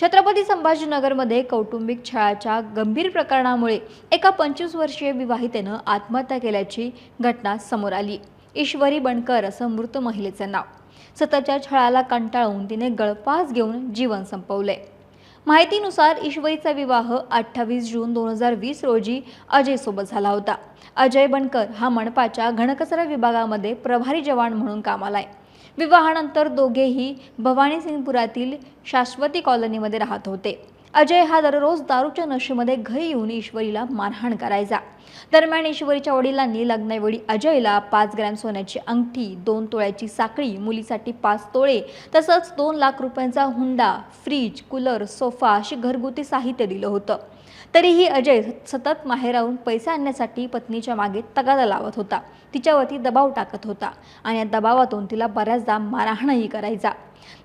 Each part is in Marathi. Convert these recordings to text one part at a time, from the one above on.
छत्रपती संभाजीनगरमध्ये कौटुंबिक छळाच्या गंभीर प्रकरणामुळे एका 25 वर्षीय विवाहितेनं आत्महत्या केल्याची घटना समोर आली। ईश्वरी बनकर असं मृत महिलेचं नाव। सततच्या छळाला कंटाळून तिने गळफास घेऊन जीवन संपवले। माहितीनुसार ईश्वरीचा विवाह 28 जून 2020 रोजी अजय सोबत झाला होता। अजय बनकर हा मनपाच्या घनकचरा विभागामध्ये प्रभारी जवान म्हणून कामाला आहे। विवाहानंतर दोघेही भवानीसिंगपुरातील शाश्वती कॉलनीमध्ये राहत होते। अजय हा दररोज दारूच्या नशेमध्ये घरी येऊन ईश्वरीला मारहाण करायचा। दरम्यान ईश्वरीच्या वडिलांनी लग्नावेळी अजयला 5 ग्रॅम सोन्याची अंगठी, 2 तोळ्याची साखळी, मुलीसाठी 5 तोळे तसंच 2 लाख रुपयांचा हुंडा, फ्रीज, कूलर, सोफा अशी घरगुती साहित्य दिलं होतं। तरीही अजय सतत माहेराहून पैसे आणण्यासाठी पत्नीच्या मागे तगादा लावत होता, तिच्यावरती दबाव टाकत होता आणि या दबावातून तिला बऱ्याचदा मारहाणही करायचा।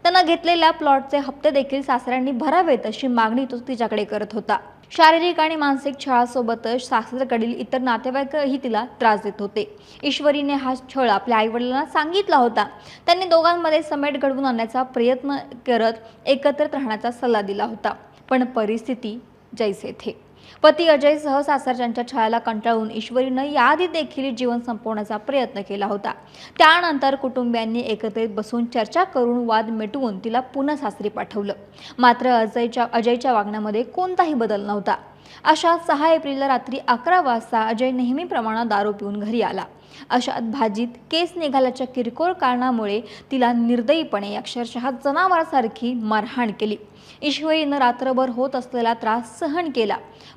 त्यांना घेतलेल्या प्लॉटचे हप्ते देखील सासऱ्यांनी भरावेत अशी मागणी तो तिच्याकडे करत होता। शारीरिक आणि मानसिक छळासोबतच सासऱ्याकडील इतर नातेवाईकही तिला त्रास देत होते। ईश्वरीने हा छळ आपल्या आईवडिलांना सांगितला होता। त्यांनी दोघांमध्ये समेट घडवून आणण्याचा प्रयत्न करत एकत्रित राहण्याचा सल्ला दिला होता, पण परिस्थिती जैसे थे। पती अजयसह सासरच्यांच्या छळाला कंटाळून ईश्वरीनं याआधी देखील जीवन संपवण्याचा प्रयत्न केला होता। त्यानंतर कुटुंबियांनी एकत्रित बसून चर्चा करून वाद मिटवून तिला पुन्हा सासरी पाठवलं। मात्र अजयच्या वागण्यामध्ये कोणताही बदल नव्हता। अशा 6 एप्रिलला रात्री 11 वाजता अजय नेहमीप्रमाणे दारू पिऊन घरी आला। अशात भाजीत केस निघाल्याच्या किरकोळ कारणामुळे तिला निर्दयीपणे अक्षरशः जनावरासारखी मारहाण केली। ईश्वरीनं रात्रभर होत असलेला त्रास सहन केला,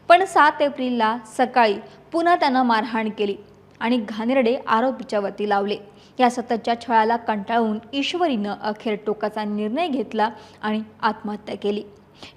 पण 7 एप्रिलला सकाळी पुन्हा त्यानं मारहाण केली आणि घाणेरडे आरोप तिच्यावरती लावले। या सततच्या छळाला कंटाळून ईश्वरीनं अखेर टोकाचा निर्णय घेतला आणि आत्महत्या केली।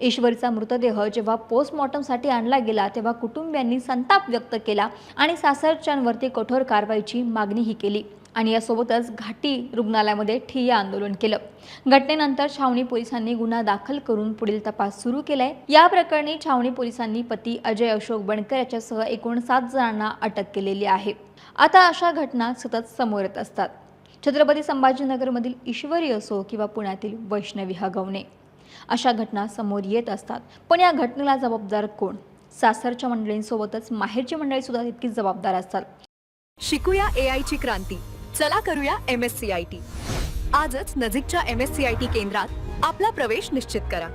ईश्वरीचा मृतदेह जेव्हा पोस्टमॉर्टमसाठी आणला गेला तेव्हा कुटुंबियांनी संताप व्यक्त केला आणि सासरच्यांवरती कठोर कारवाईची मागणीही केली आणि यासोबतच घाटी रुग्णालयामध्ये ठिय्या आंदोलन केलं। घटनेनंतर छावणी पोलिसांनी गुन्हा दाखल करून पुढील तपास सुरू केलाय। या प्रकरणी छावणी पोलिसांनी पती अजय अशोक बनकर याच्यासह एकूण 7 जणांना अटक केलेली आहे। आता अशा घटना सतत समोर येत असतात। छत्रपती संभाजीनगरमधील ईश्वरी असो किंवा पुण्यातील वैष्णवी हगवणे, अशा घटना समोर येत असतात। पण या घटनेला जबाबदार कोण? सासरच्या मंडळींसोबतच माहेरची मंडळी सुद्धा तितकीच जबाबदार असतात। शिकूया AI ची क्रांती। चला करूया MSCIT। आजच नजीकच्या MSCIT केंद्रात आपला प्रवेश निश्चित करा।